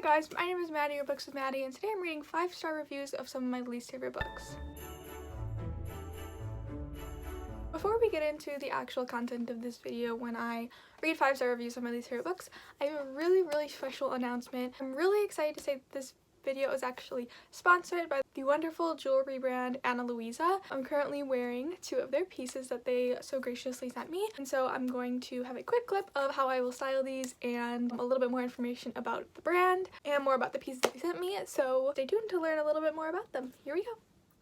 guys, my name is Maddie, or Books with Maddie, and today I'm reading 5-star reviews of some of my least favorite books. Before we get into the actual content of this video, when I read 5-star reviews of my least favorite books, I have a really special announcement. I'm really excited to say that this video is actually sponsored by the wonderful jewelry brand Ana Luisa. I'm currently wearing 2 of their pieces that they so graciously sent me, and so I'm going to have a quick clip of how I will style these and a little bit more information about the brand and more about the pieces that they sent me, so stay tuned to learn a little bit more about them. Here we go.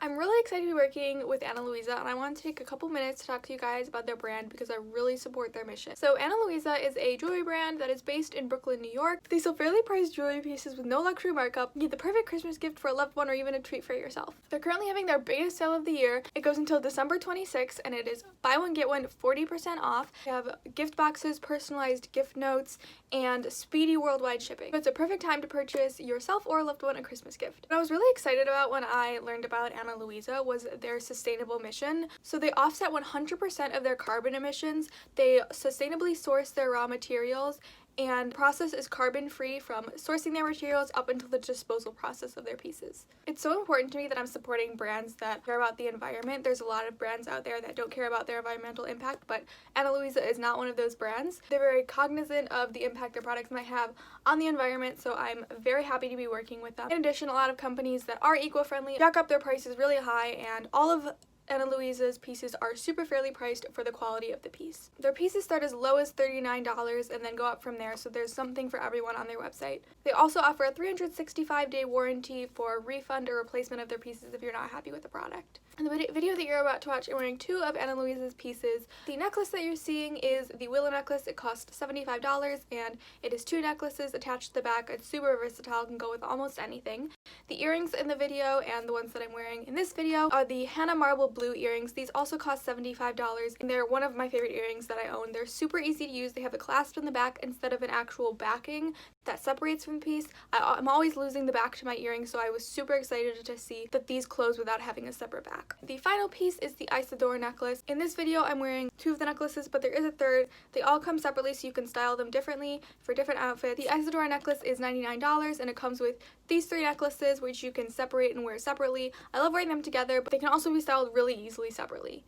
I'm really excited to be working with Ana Luisa, and I want to take a couple minutes to talk to you guys about their brand because I really support their mission. So Ana Luisa is a jewelry brand that is based in Brooklyn, New York. They sell fairly priced jewelry pieces with no luxury markup. You get the perfect Christmas gift for a loved one or even a treat for yourself. They're currently having their biggest sale of the year. It goes until December 26th, and it is buy one get one 40% off. They have gift boxes, personalized gift notes, and speedy worldwide shipping. So it's a perfect time to purchase yourself or a loved one a Christmas gift. What I was really excited about when I learned about Ana Luisa was their sustainable mission. So they offset 100% of their carbon emissions, they sustainably source their raw materials, and process is carbon free from sourcing their materials up until the disposal process of their pieces. It's so important to me that I'm supporting brands that care about the environment. There's a lot of brands out there that don't care about their environmental impact, but Ana Luisa is not one of those brands. They're very cognizant of the impact their products might have on the environment, so I'm very happy to be working with them. In addition, a lot of companies that are eco-friendly jack up their prices really high, and all of Ana Luisa's pieces are super fairly priced for the quality of the piece. Their pieces start as low as $39 and then go up from there, so there's something for everyone on their website. They also offer a 365-day warranty for refund or replacement of their pieces if you're not happy with the product. In the video that you're about to watch, I'm wearing 2 of Ana Luisa's pieces. The necklace that you're seeing is the Willow Necklace. It costs $75 and it is 2 necklaces attached to the back. It's super versatile, can go with almost anything. The earrings in the video and the ones that I'm wearing in this video are the Hana marble blue earrings. These also cost $75 and they're one of my favorite earrings that I own. They're super easy to use. They have a clasp in the back instead of an actual backing that separates from the piece. I'm always losing the back to my earrings, so I was super excited to see that these close without having a separate back. The final piece is the Isadora Necklace. In this video, I'm wearing 2 of the necklaces, but there is a third. They all come separately, so you can style them differently for different outfits. The Isadora Necklace is $99, and it comes with these 3 necklaces, which you can separate and wear separately. I love wearing them together, but they can also be styled really easily separately.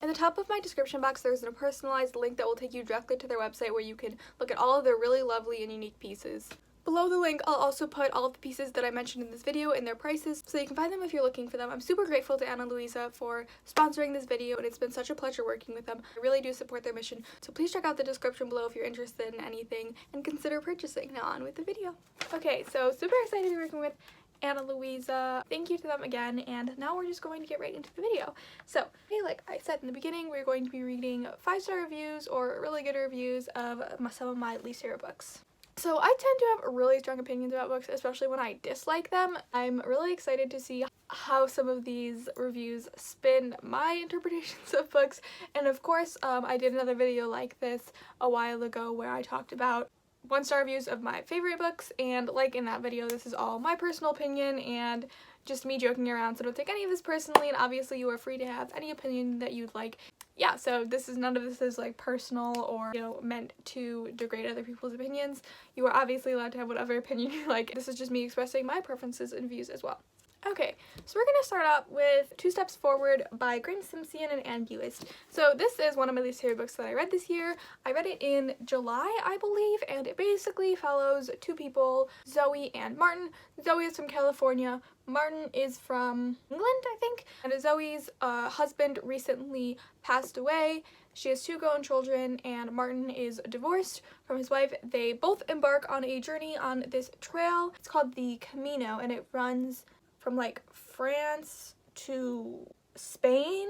In the top of my description box, there's a personalized link that will take you directly to their website where you can look at all of their really lovely and unique pieces. Below the link, I'll also put all of the pieces that I mentioned in this video and their prices, so you can find them if you're looking for them. I'm super grateful to Ana Luisa for sponsoring this video, and it's been such a pleasure working with them. I really do support their mission, so please check out the description below if you're interested in anything and consider purchasing. Now on with the video. Okay, so super excited to be working with Ana Luisa. Thank you to them again, and now we're just going to get right into the video. So, like I said in the beginning, we're going to be reading 5-star reviews or really good reviews of some of my least favorite books. So I tend to have really strong opinions about books, especially when I dislike them. I'm really excited to see how some of these reviews spin my interpretations of books, and of course I did another video like this a while ago where I talked about 1-star reviews of my favorite books, and like in that video, this is all my personal opinion and just me joking around, so don't take any of this personally, and obviously you are free to have any opinion that you'd like. Yeah, so none of this is like personal or, you know, meant to degrade other people's opinions. You are obviously allowed to have whatever opinion you like. This is just me expressing my preferences and views as well. Okay, so we're going to start out with 2 Steps Forward by Graeme Simsion and Anne Buist. So this is one of my least favorite books that I read this year. I read it in July, I believe, and it basically follows 2 people, Zoe and Martin. Zoe is from California. Martin is from England, I think. And Zoe's husband recently passed away. She has 2 grown children, and Martin is divorced from his wife. They both embark on a journey on this trail. It's called the Camino, and it runs from like France to Spain.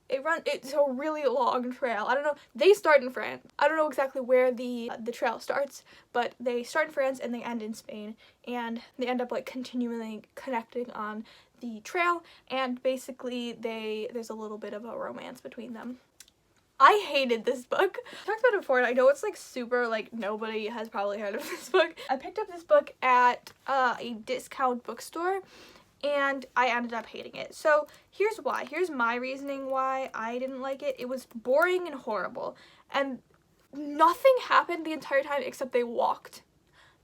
It's a really long trail. I don't know, they start in France. I don't know exactly where the trail starts, but they start in France and they end in Spain, and they end up like continually connecting on the trail, and basically there's a little bit of a romance between them. I hated this book. I talked about it before, and I know it's like super, like nobody has probably heard of this book. I picked up this book at a discount bookstore, and I ended up hating it. So here's why. Here's my reasoning why I didn't like it. It was boring and horrible, and nothing happened the entire time except they walked.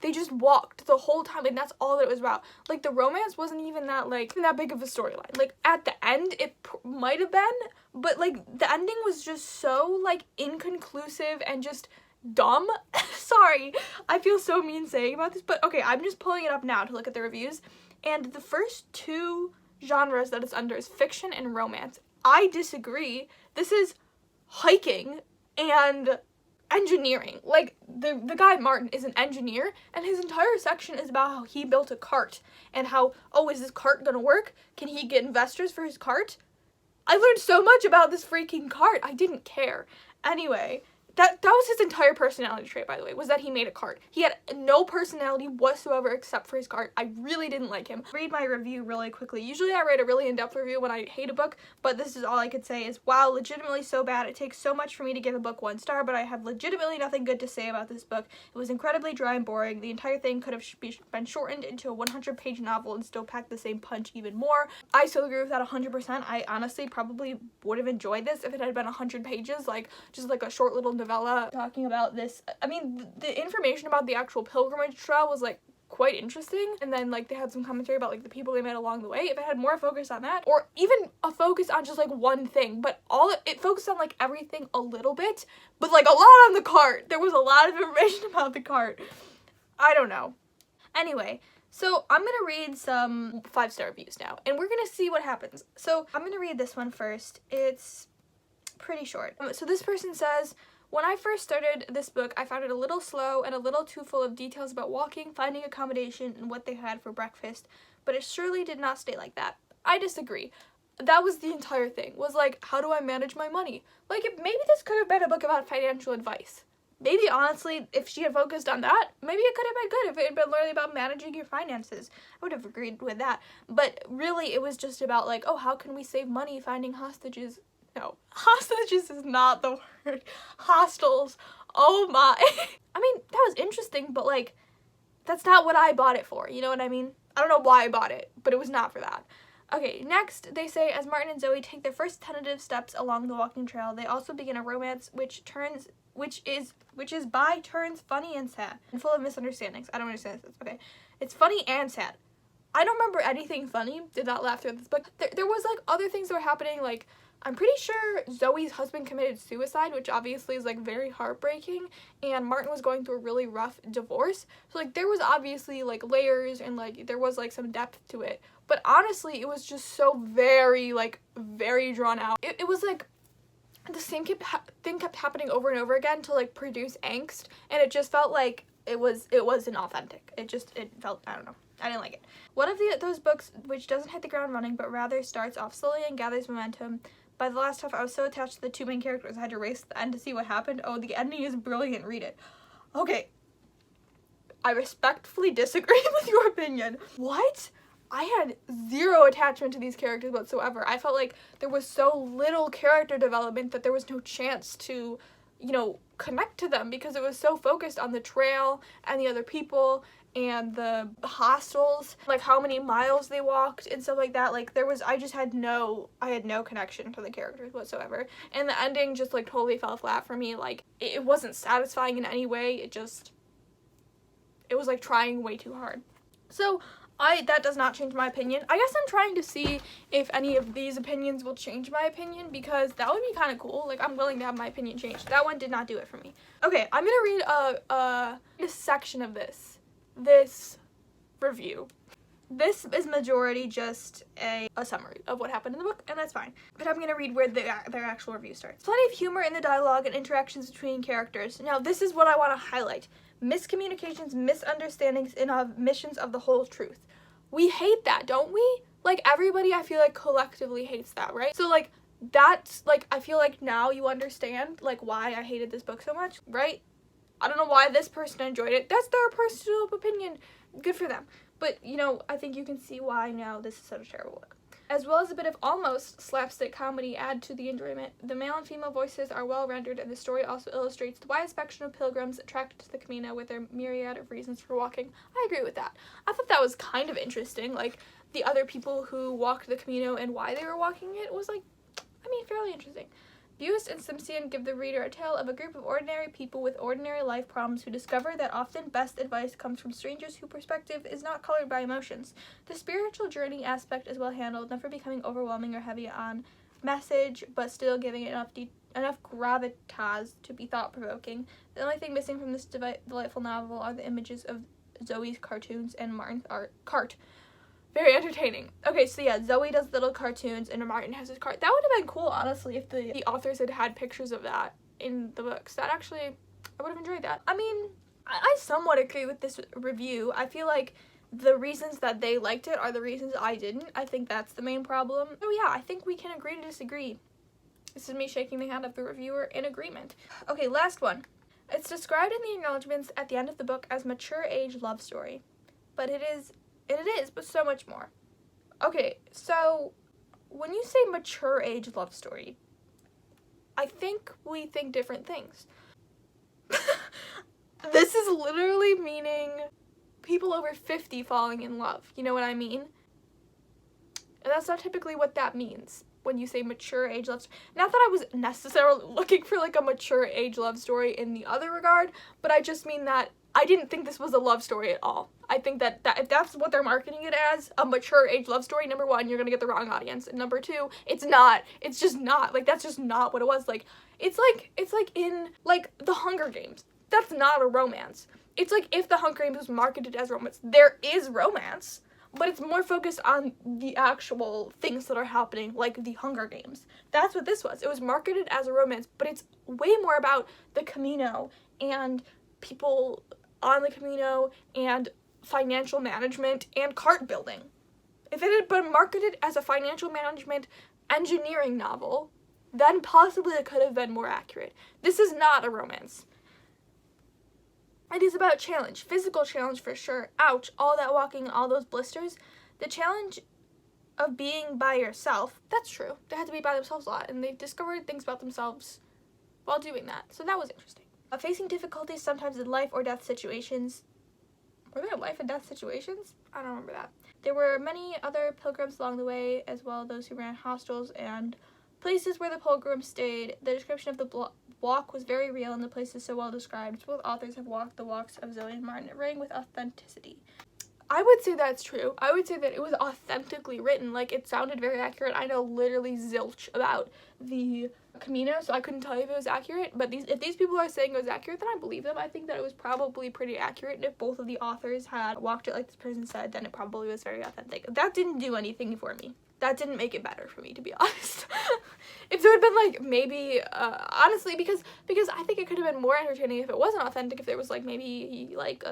they just walked the whole time, and that's all that it was about. Like, the romance wasn't even that, like, that big of a storyline. Like, at the end, it might have been, but, like, the ending was just so, like, inconclusive and just dumb. Sorry, I feel so mean saying about this, but okay, I'm just pulling it up now to look at the reviews, and the first two genres that it's under is fiction and romance. I disagree. This is hiking and engineering. Like, the guy Martin is an engineer, and his entire section is about how he built a cart and how, oh, is this cart gonna work? Can he get investors for his cart? I learned so much about this freaking cart. I didn't care. Anyway, that was his entire personality trait, by the way, was that he made a cart. He had no personality whatsoever except for his cart. I really didn't like him. Read my review really quickly. Usually I write a really in-depth review when I hate a book, but this is all I could say is, wow, legitimately so bad. It takes so much for me to give a book 1 star, but I have legitimately nothing good to say about this book. It was incredibly dry and boring. The entire thing could have been shortened into a 100-page novel and still packed the same punch even more. I still agree with that 100%. I honestly probably would have enjoyed this if it had been 100 pages, like, just like a short little novella talking about this. I mean, the information about the actual pilgrimage trail was, like, quite interesting, and then, like, they had some commentary about, like, the people they met along the way. If it had more focus on that, or even a focus on just, like, one thing, but it focused on, like, everything a little bit, but, like, a lot on the cart. There was a lot of information about the cart. I don't know. Anyway, so I'm gonna read some 5-star reviews now, and we're gonna see what happens. So I'm gonna read this one first. It's pretty short. So this person says, when I first started this book, I found it a little slow and a little too full of details about walking, finding accommodation, and what they had for breakfast, but it surely did not stay like that. I disagree. That was the entire thing, was like, how do I manage my money? Like, maybe this could have been a book about financial advice. Maybe, honestly, if she had focused on that, maybe it could have been good if it had been literally about managing your finances. I would have agreed with that. But really, it was just about, like, oh, how can we save money finding hostages? No, hostages is not the word. Hostels. Oh my. I mean, that was interesting, but, like, that's not what I bought it for. You know what I mean? I don't know why I bought it, but it was not for that. Okay, next, they say, as Martin and Zoe take their first tentative steps along the walking trail, they also begin a romance which is by turns funny and sad and full of misunderstandings. I don't understand this. Okay. It's funny and sad. I don't remember anything funny. Did not laugh through this book. There was, like, other things that were happening, like, I'm pretty sure Zoe's husband committed suicide, which obviously is, like, very heartbreaking, and Martin was going through a really rough divorce. So, like, there was obviously, like, layers and, like, there was, like, some depth to it. But honestly, it was just so very, like, very drawn out. It was, like, the same thing kept happening over and over again to, like, produce angst, and it just felt like it wasn't authentic. It felt, I don't know. I didn't like it. One of those books which doesn't hit the ground running, but rather starts off slowly and gathers momentum. By the last half, I was so attached to the two main characters, I had to race to the end to see what happened. Oh, the ending is brilliant. Read it. Okay. I respectfully disagree with your opinion. What? I had zero attachment to these characters whatsoever. I felt like there was so little character development that there was no chance to, you know, connect to them because it was so focused on the trail and the other people and the hostels, like how many miles they walked and stuff like that. Like, I had no connection to the characters whatsoever. And the ending just, like, totally fell flat for me. Like, it wasn't satisfying in any way. It was, like, trying way too hard. So, that does not change my opinion. I guess I'm trying to see if any of these opinions will change my opinion, because that would be kind of cool. Like, I'm willing to have my opinion changed. That one did not do it for me. Okay, I'm gonna read a section of this review. This is majority just a summary of what happened in the book, and that's fine. But I'm gonna read where their actual review starts. Plenty of humor in the dialogue and interactions between characters. Now, this is what I want to highlight. Miscommunications, misunderstandings, and omissions of the whole truth. We hate that, don't we? Like, everybody, I feel like, collectively hates that, right? So, like, that's, like, I feel like now you understand, like, why I hated this book so much, right? I don't know why this person enjoyed it. That's their personal opinion. Good for them. But, you know, I think you can see why now this is such a terrible book. As well as a bit of almost slapstick comedy add to the enjoyment. The male and female voices are well rendered, and the story also illustrates the wide spectrum of pilgrims attracted to the Camino with their myriad of reasons for walking. I agree with that. I thought that was kind of interesting. Like, the other people who walked the Camino and why they were walking it was, like, I mean, fairly interesting. Buist and Simpson give the reader a tale of a group of ordinary people with ordinary life problems who discover that often best advice comes from strangers whose perspective is not colored by emotions. The spiritual journey aspect is well handled, never becoming overwhelming or heavy on message, but still giving it enough gravitas to be thought-provoking. The only thing missing from this delightful novel are the images of Zoe's cartoons and Martin's cart. Very entertaining. Okay, so yeah, Zoe does little cartoons and Martin has his cart. That would have been cool, honestly, if the authors had pictures of that in the books. That actually, I would have enjoyed that. I mean, I somewhat agree with this review. I feel like the reasons that they liked it are the reasons I didn't. I think that's the main problem. So yeah, I think we can agree to disagree. This is me shaking the hand of the reviewer in agreement. Okay, last one. It's described in the acknowledgements at the end of the book as mature age love story. But it is, but so much more. Okay, so when you say mature age love story, I think we think different things. This is literally meaning people over 50 falling in love. You know what I mean? And that's not typically what that means when you say mature age love story. Not that I was necessarily looking for like a mature age love story in the other regard, but I just mean that I didn't think this was a love story at all. I think that if that's what they're marketing it as, a mature age love story, number one, you're gonna get the wrong audience. And number two, it's not. It's just not. Like, that's just not what it was. Like, it's like in, like, The Hunger Games. That's not a romance. It's like if The Hunger Games was marketed as romance. There is romance, but it's more focused on the actual things that are happening, like The Hunger Games. That's what this was. It was marketed as a romance, but it's way more about the Camino and people on the Camino and financial management and cart building. If it had been marketed as a financial management engineering novel, then possibly it could have been more accurate. This is not a romance. It is about challenge, physical challenge for sure. Ouch, all that walking, all those blisters. The challenge of being by yourself, that's true. They had to be by themselves a lot, and they discovered things about themselves while doing that. So that was interesting. Facing difficulties sometimes in life or death situations. Were there life and death situations? I don't remember that. There were many other pilgrims along the way, as well as those who ran hostels and places where the pilgrims stayed. The description of the walk was very real and the place is so well described. Both authors have walked the walks of Zoe and Martin. It rang with authenticity. I would say that's true. I would say that it was authentically written. Like, it sounded very accurate. I know literally zilch about the Camino, so I couldn't tell you if it was accurate. But if these people are saying it was accurate, then I believe them. I think that it was probably pretty accurate. And if both of the authors had walked it like this person said, then it probably was very authentic. That didn't do anything for me. That didn't make it better for me, to be honest. If there had been, like, maybe, honestly, because I think it could have been more entertaining if it wasn't authentic, if there was, like, maybe, like,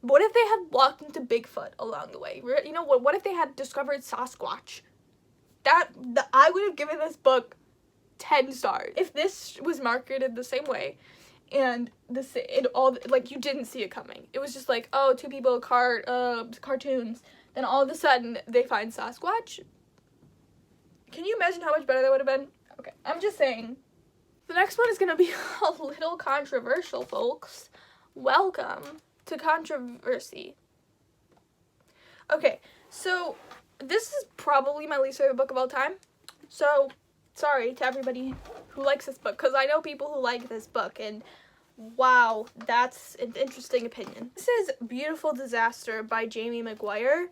what if they had walked into Bigfoot along the way? You know, what if they had discovered Sasquatch? I would have given this book 10 stars. If this was marketed the same way, and like, you didn't see it coming. It was just like, oh, two people, cartoons. Then all of a sudden, they find Sasquatch. Can you imagine how much better that would have been? Okay, I'm just saying. The next one is going to be a little controversial, folks. Welcome to controversy. Okay, so this is probably my least favorite book of all time. So, sorry to everybody who likes this book, because I know people who like this book, and wow, that's an interesting opinion. This is Beautiful Disaster by Jamie Mcguire.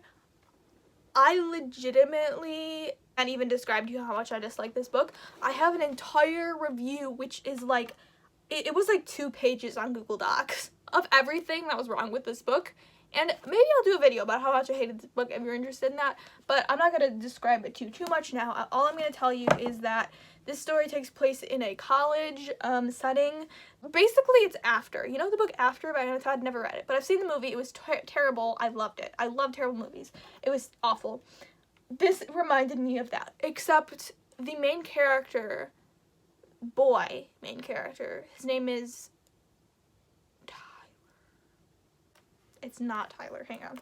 I legitimately can't even describe to you how much I dislike this book. I have an entire review, which is like, it was like 2 pages on Google Docs of everything that was wrong with this book. And maybe I'll do a video about how much I hated this book if you're interested in that, but I'm not going to describe it too much now. All I'm going to tell you is that this story takes place in a college setting. Basically, it's After. You know the book After by Hana? I'd never read it, but I've seen the movie. It was terrible. I loved it. I love terrible movies. It was awful. This reminded me of that, except the main character, main character, his name is Tyler. It's not Tyler, hang on.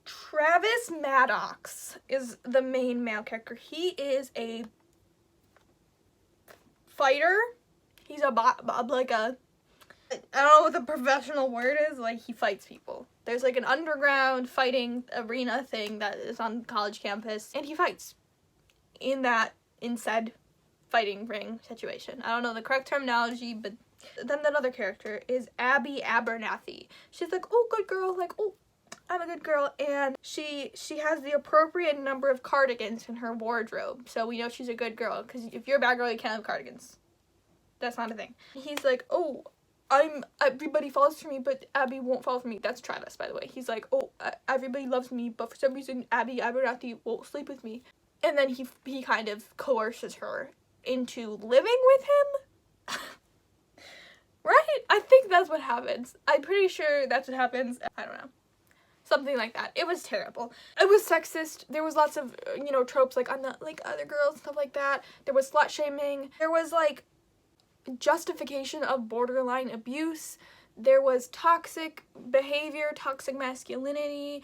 Travis Maddox is the main male character. He is a fighter. He's I don't know what the professional word is, like, he fights people. There's like an underground fighting arena thing that is on college campus, and he fights in said fighting ring situation. I don't know the correct terminology, but then another character is Abby Abernathy. She's like, oh, good girl, like, oh, I'm a good girl, and she has the appropriate number of cardigans in her wardrobe, so we know she's a good girl, because if you're a bad girl, you can't have cardigans. That's not a thing. He's like, oh, everybody falls for me, but Abby won't fall for me. That's Travis, by the way. He's like, oh, everybody loves me, but for some reason, Abby Abernathy won't sleep with me. And then he kind of coerces her into living with him. Right? I think that's what happens. I'm pretty sure that's what happens. I don't know. Something like that. It was terrible. It was sexist. There was lots of, you know, tropes like I'm not like other girls, stuff like that. There was slut shaming. There was like justification of borderline abuse. There was toxic behavior, toxic masculinity.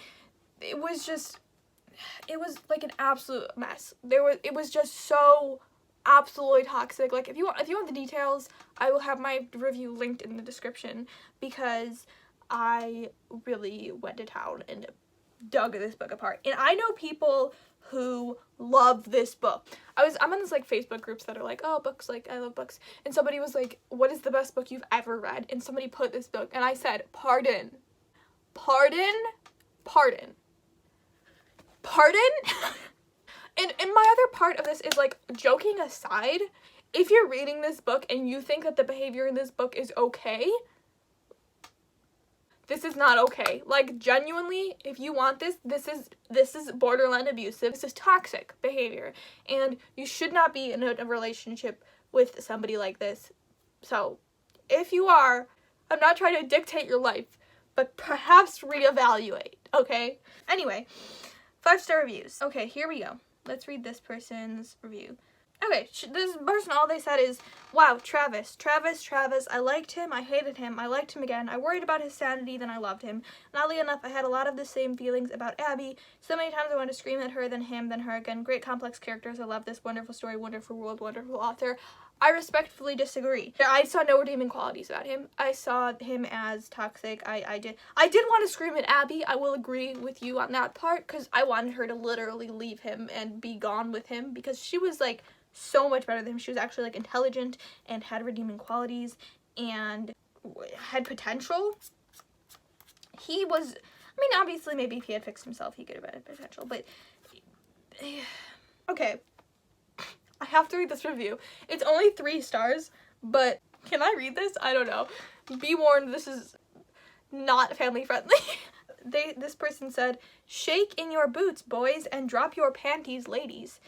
It was like an absolute mess. It was just so absolutely toxic. Like if you want the details, I will have my review linked in the description, because I really went to town and dug this book apart. And I know people who love this book. I'm on this like Facebook groups that are like, oh, books, like I love books. And somebody was like, what is the best book you've ever read? And somebody put this book, and I said, pardon. And my other part of this is like, joking aside, if you're reading this book and you think that the behavior in this book is okay, this is not okay. Like, genuinely, if you want this is borderline abusive. This is toxic behavior, and you should not be in a relationship with somebody like this. So, if you are, I'm not trying to dictate your life, but perhaps reevaluate, okay? Anyway, 5-star reviews. Okay, here we go. Let's read this person's review. Okay, this person, all they said is, wow, Travis, I liked him, I hated him, I liked him again, I worried about his sanity, then I loved him. And oddly enough, I had a lot of the same feelings about Abby. So many times I wanted to scream at her, then him, then her again. Great complex characters, I love this wonderful story, wonderful world, wonderful author. I respectfully disagree. I saw no redeeming qualities about him. I saw him as toxic. I did want to scream at Abby. I will agree with you on that part, because I wanted her to literally leave him and be gone with him, because she was like so much better than him. She was actually like intelligent and had redeeming qualities and had potential. He was, I mean, obviously maybe if he had fixed himself he could have had potential, but okay, I have to read this review. It's only 3 stars, but can I read this? I don't know. Be warned, this is not family friendly. This person said, shake in your boots, boys, and drop your panties, ladies.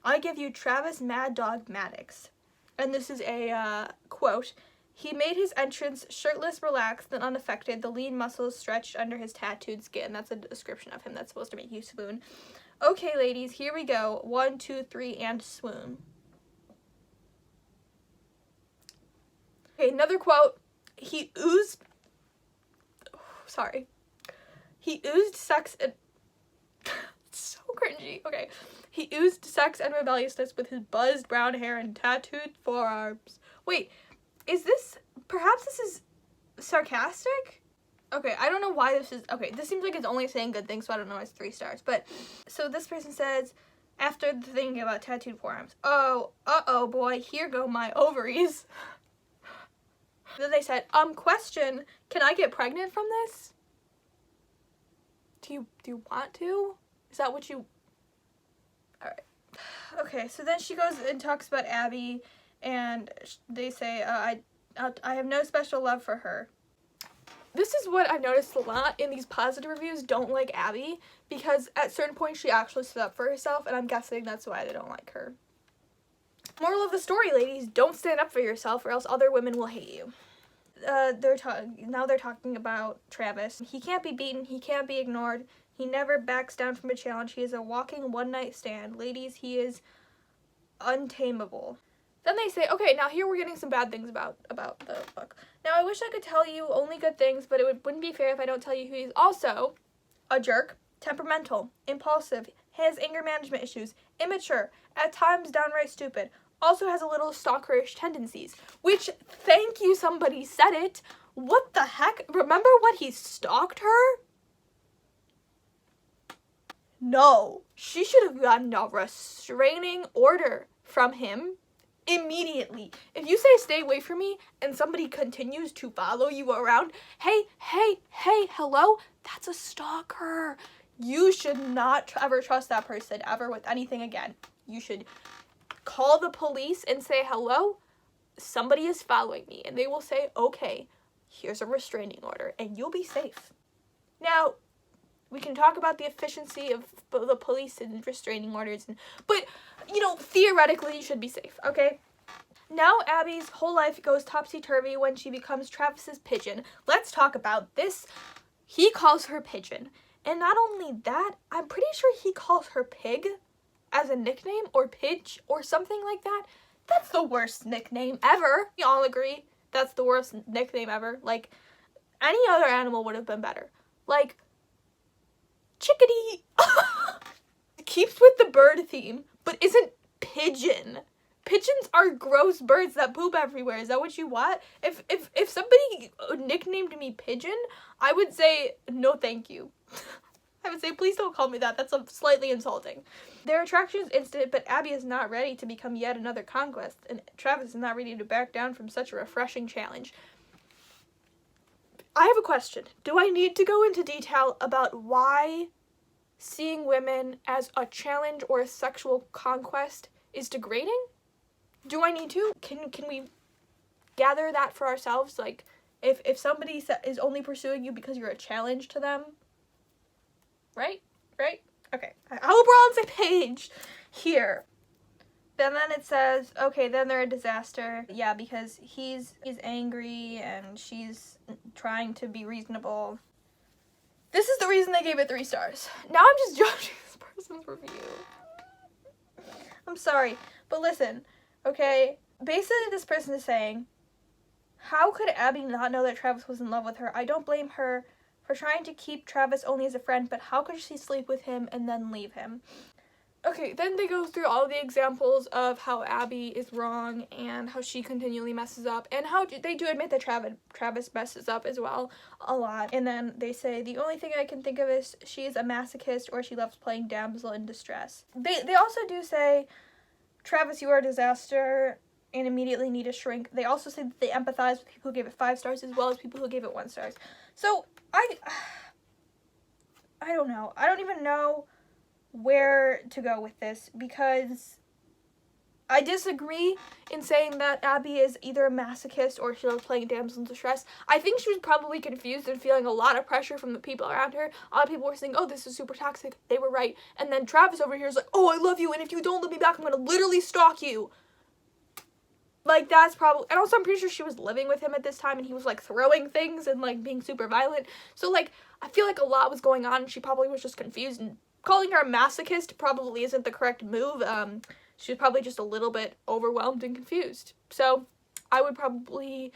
I give you Travis Mad Dog Maddox. And this is a quote. He made his entrance shirtless, relaxed, and unaffected, the lean muscles stretched under his tattooed skin. That's a description of him that's supposed to make you swoon. Okay, ladies, here we go. 1, 2, 3, and swoon. Okay, another quote. He oozed sex and it's so cringy. Okay. He oozed sex and rebelliousness with his buzzed brown hair and tattooed forearms. Wait, perhaps this is sarcastic? Okay, I don't know why this is, okay, this seems like it's only saying good things, so I don't know why it's 3 stars, but, so this person says, after thinking about tattooed forearms, oh, uh-oh, boy, here go my ovaries. Then they said, question, can I get pregnant from this? Do you want to? Is that what you... Alright. Okay, so then she goes and talks about Abby, and they say, I have no special love for her. This is what I've noticed a lot in these positive reviews don't like Abby, because at certain points she actually stood up for herself, and I'm guessing that's why they don't like her. Moral of the story, ladies, don't stand up for yourself or else other women will hate you. Now they're talking about Travis. He can't be beaten, he can't be ignored. He never backs down from a challenge. He is a walking one-night stand. Ladies, he is untamable. Then they say, okay, now here we're getting some bad things about the book. Now, I wish I could tell you only good things, but it wouldn't be fair if I don't tell you who he's also a jerk, temperamental, impulsive, has anger management issues, immature, at times downright stupid, also has a little stalkerish tendencies, which, thank you, somebody said it. What the heck? Remember when he stalked her? No. She should have gotten a restraining order from him Immediately. If you say stay away from me and somebody continues to follow you around, hey, hello, that's a stalker. You should not ever trust that person ever with anything again. You should call the police and say, hello, somebody is following me. And they will say, okay, here's a restraining order, and you'll be safe. Now, we can talk about the efficiency of the police and restraining orders, but, theoretically, you should be safe, okay? Now Abby's whole life goes topsy-turvy when she becomes Travis's pigeon. Let's talk about this. He calls her pigeon. And not only that, I'm pretty sure he calls her pig as a nickname, or pidge, or something like that. That's the worst nickname ever. We all agree that's the worst nickname ever. Like, any other animal would have been better. Like, chickadee. It keeps with the bird theme, but isn't pigeon. Pigeons are gross birds that poop everywhere. Is that what you want? If somebody nicknamed me Pigeon, I would say no thank you. I would say please don't call me that. That's slightly insulting. Their attraction is instant, but Abby is not ready to become yet another conquest, and Travis is not ready to back down from such a refreshing challenge. I have a question. Do I need to go into detail about why seeing women as a challenge or a sexual conquest is degrading? Do I need to? Can we gather that for ourselves? Like, if somebody is only pursuing you because you're a challenge to them, right? Okay. I hope we're all on the same page here. And then it says, okay, then they're a disaster. Yeah, because he's angry and she's trying to be reasonable. This is the reason they gave it 3 stars. Now I'm just judging this person's review. I'm sorry, but listen, okay? Basically, this person is saying, how could Abby not know that Travis was in love with her? I don't blame her for trying to keep Travis only as a friend, but how could she sleep with him and then leave him? Okay, then they go through all the examples of how Abby is wrong and how she continually messes up, and how they do admit that Travis messes up as well a lot. And then they say, the only thing I can think of is she's a masochist or she loves playing damsel in distress. They also do say, Travis, you are a disaster and immediately need a shrink. They also say that they empathize with people who gave it 5 stars as well as people who gave it 1 star. So, I don't know. I don't even know where to go with this, because I disagree in saying that Abby is either a masochist or she loves playing damsel in distress. I think she was probably confused and feeling a lot of pressure from the people around her. A lot of people were saying, oh, this is super toxic. They were right. And then Travis over here is like, oh, I love you, and if you don't love me back, I'm gonna literally stalk you. Like, that's probably, and also I'm pretty sure she was living with him at this time, and he was, like, throwing things and, like, being super violent. So, like, I feel like a lot was going on, and she probably was just confused, and calling her a masochist probably isn't the correct move. She was probably just a little bit overwhelmed and confused. So, I would probably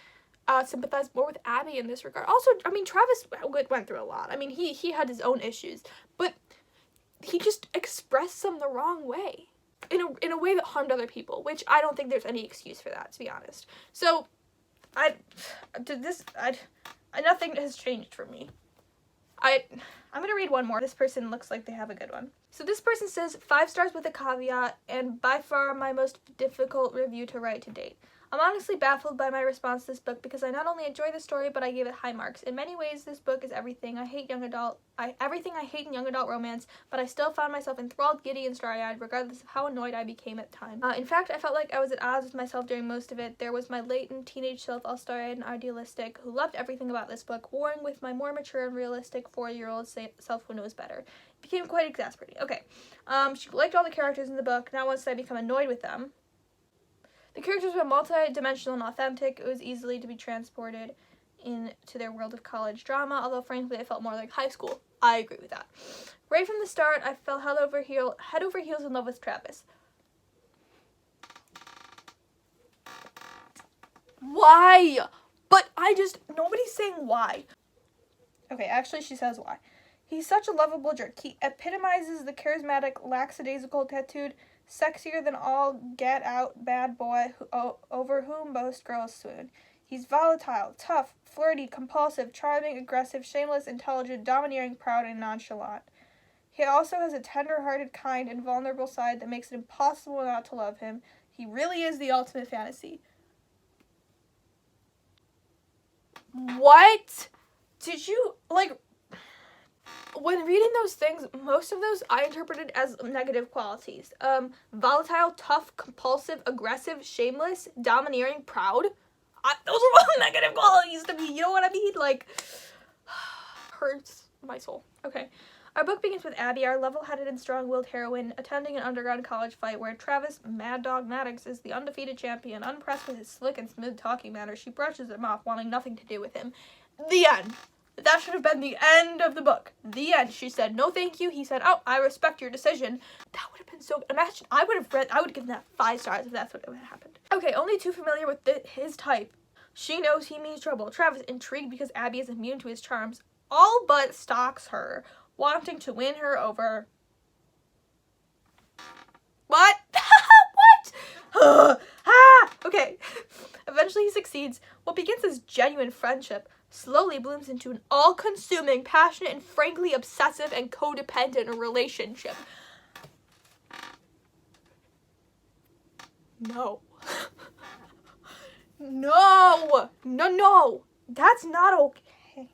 sympathize more with Abby in this regard. Also, I mean, Travis went through a lot. I mean, he had his own issues, but he just expressed them the wrong way. In a way that harmed other people, which I don't think there's any excuse for that, to be honest. So, nothing has changed for me. I'm gonna read one more. This person looks like they have a good one. So this person says, 5 stars with a caveat, and by far my most difficult review to write to date. I'm honestly baffled by my response to this book because I not only enjoy the story, but I gave it high marks. In many ways, this book is everything I hate in young adult romance, but I still found myself enthralled, giddy, and starry-eyed, regardless of how annoyed I became at times. In fact, I felt like I was at odds with myself during most of it. There was my latent teenage self, all starry-eyed and idealistic, who loved everything about this book, warring with my more mature and realistic 4-year-old self who knows better. It became quite exasperating. Okay, she liked all the characters in the book. Now once I become annoyed with them. The characters were multi-dimensional and authentic. It was easily to be transported into their world of college drama, although frankly I felt more like high school. I agree with that. Right from the start, I fell head over heels in love with Travis. Why? But nobody's saying why. Okay, actually she says why. He's such a lovable jerk. He epitomizes the charismatic, lackadaisical, tattooed, sexier than all get-out bad boy over whom most girls swoon. He's volatile, tough, flirty, compulsive, charming, aggressive, shameless, intelligent, domineering, proud, and nonchalant. He also has a tender-hearted, kind, and vulnerable side that makes it impossible not to love him. He really is the ultimate fantasy. What? Did you, like, when reading those things, most of those I interpreted as negative qualities. Volatile, tough, compulsive, aggressive, shameless, domineering, proud. Those are all negative qualities to me, you know what I mean? Like, hurts my soul. Okay. Our book begins with Abby, our level-headed and strong-willed heroine, attending an underground college fight where Travis Mad Dog Maddox is the undefeated champion. Unimpressed with his slick and smooth talking manner, she brushes him off, wanting nothing to do with him. The end. That should have been the end of the book. The end. She said, no thank you. He said, oh, I respect your decision. That would have been so good. Imagine, I would have given that 5 stars if that's what would have happened. Okay, only too familiar with his type. She knows he means trouble. Travis, intrigued because Abby is immune to his charms, all but stalks her, wanting to win her over. What? What? Okay. Eventually he succeeds. What begins as genuine friendship slowly blooms into an all-consuming, passionate, and frankly obsessive and codependent relationship. No. No. No, no. That's not okay.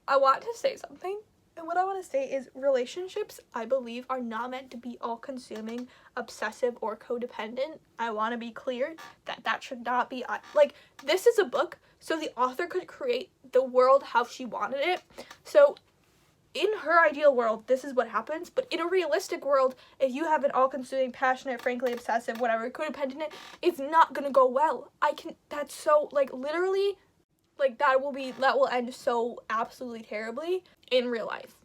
I want to say something. And what I want to say is relationships, I believe, are not meant to be all-consuming, obsessive, or codependent. I want to be clear that that should not be, like, this is a book, so the author could create the world how she wanted it. So in her ideal world, this is what happens, but in a realistic world, if you have an all-consuming, passionate, frankly obsessive, whatever, codependent, it's not gonna go well. That's so, like, literally, like, that will end so absolutely terribly in real life.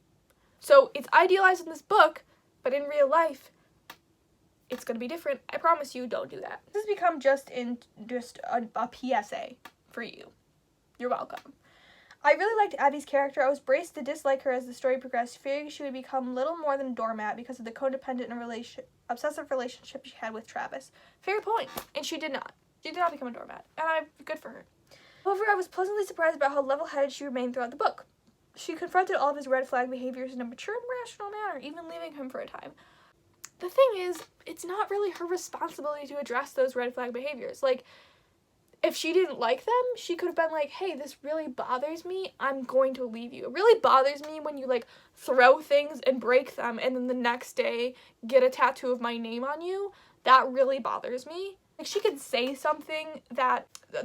So it's idealized in this book, but in real life, it's gonna be different. I promise you, don't do that. This has become just a PSA for you. You're welcome. I really liked Abby's character. I was braced to dislike her as the story progressed, fearing she would become little more than a doormat because of the codependent and obsessive relationship she had with Travis. Fair point. And she did not. She did not become a doormat. And I'm good for her. However, I was pleasantly surprised about how level-headed she remained throughout the book. She confronted all of his red flag behaviors in a mature and rational manner, even leaving him for a time. The thing is, it's not really her responsibility to address those red flag behaviors. Like, if she didn't like them, she could have been like, hey, this really bothers me, I'm going to leave you. It really bothers me when you, like, throw things and break them and then the next day get a tattoo of my name on you. That really bothers me. Like, she could say something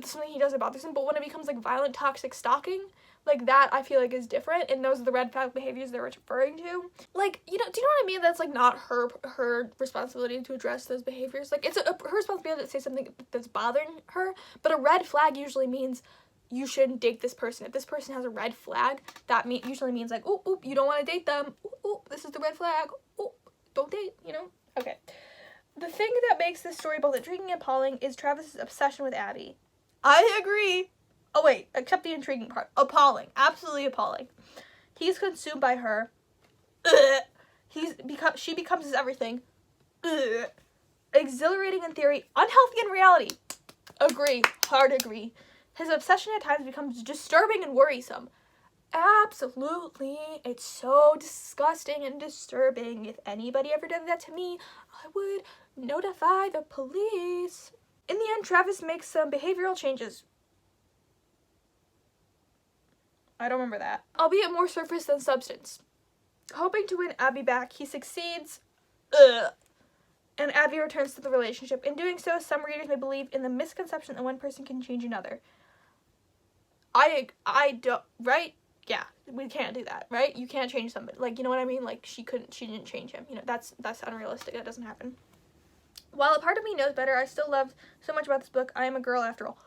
something he does that bothers him, but when it becomes, like, violent, toxic stalking, like, that I feel like is different, and those are the red flag behaviors they're referring to. Like, do you know what I mean? That's, like, not her responsibility to address those behaviors. Like, it's her responsibility to say something that's bothering her, but a red flag usually means you shouldn't date this person. If this person has a red flag, that usually means, like, oop, you don't want to date them. Oop, this is the red flag. Oop, don't date, you know? Okay. The thing that makes this story both intriguing and appalling is Travis's obsession with Abby. I agree. Oh wait, except the intriguing part. Appalling. Absolutely appalling. He's consumed by her. She becomes his everything. Exhilarating in theory, unhealthy in reality. Agree. Hard agree. His obsession at times becomes disturbing and worrisome. Absolutely. It's so disgusting and disturbing. If anybody ever did that to me, I would notify the police. In the end, Travis makes some behavioral changes. I don't remember that. Albeit more surface than substance. Hoping to win Abby back, he succeeds. And Abby returns to the relationship. In doing so, some readers may believe in the misconception that one person can change another. I don't, right? Yeah, we can't do that, right? You can't change somebody. Like, you know what I mean? Like, she didn't change him. You know, that's unrealistic. That doesn't happen. While a part of me knows better, I still love so much about this book. I am a girl after all.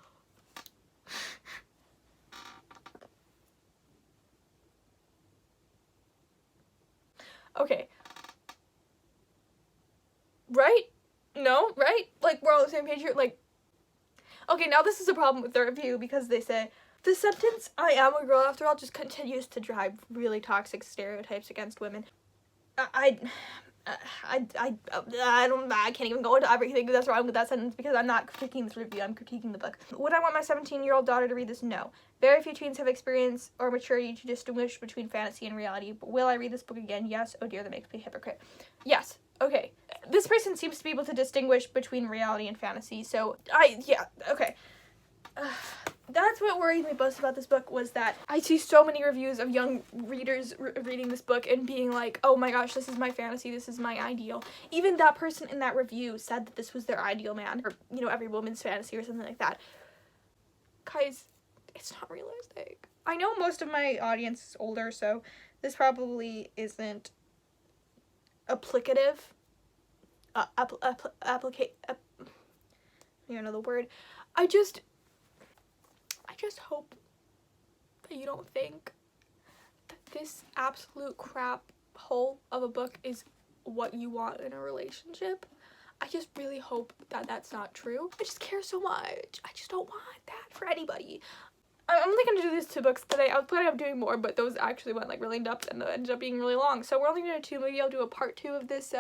Okay. Right? No? Right? Like, we're all on the same page here? Like, okay, now this is a problem with the review because they say, the sentence, I am a girl after all, just continues to drive really toxic stereotypes against women. I can't even go into everything that's wrong with that sentence because I'm not critiquing this review, I'm critiquing the book. Would I want my 17-year-old daughter to read this? No. Very few teens have experience or maturity to distinguish between fantasy and reality, but will I read this book again? Yes. Oh dear, that makes me a hypocrite. Yes. Okay. This person seems to be able to distinguish between reality and fantasy, so yeah, okay. That's what worried me most about this book, was that I see so many reviews of young readers reading this book and being like, oh my gosh, this is my fantasy, this is my ideal. Even that person in that review said that this was their ideal man, or, you know, every woman's fantasy or something like that. Guys, it's not realistic. I know most of my audience is older, so this probably isn't applicative. I don't know the word. I just hope that you don't think that this absolute crap hole of a book is what you want in a relationship. I just really hope that that's not true. I just care so much. I just don't want that for anybody. I'm only going to do these 2 books today. I was planning on doing more, but those actually went like really in depth and ended up being really long. So we're only going to do 2. Maybe I'll do a part 2 of this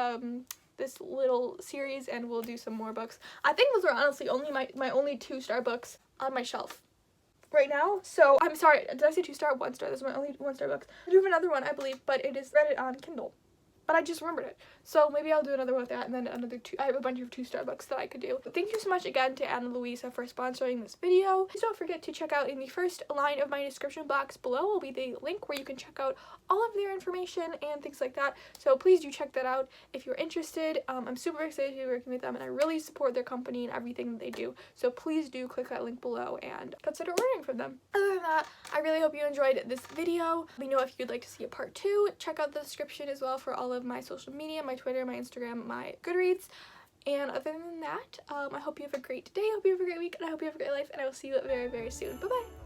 this little series, and we'll do some more books. I think those are honestly only my only 2-star books on my shelf right now. So I'm sorry, did I say 2-star? 1-star. Those are my only 1-star books. I do have another one, I believe, but it is read it on Kindle. But I just remembered it. So maybe I'll do another one with that, and then another 2. I have a bunch of 2-star books that I could do. Thank you so much again to Ana Luisa for sponsoring this video. Please don't forget to check out in the first line of my description box below will be the link where you can check out all of their information and things like that. So please do check that out if you're interested. I'm super excited to be working with them, and I really support their company and everything that they do. So please do click that link below and consider ordering from them. Other than that, I really hope you enjoyed this video. Let me know if you'd like to see a part 2. Check out the description as well for all of my social media, my Twitter, my Instagram, my Goodreads. And other than that, I hope you have a great day, I hope you have a great week, and I hope you have a great life, and I will see you very, very soon. Bye-bye!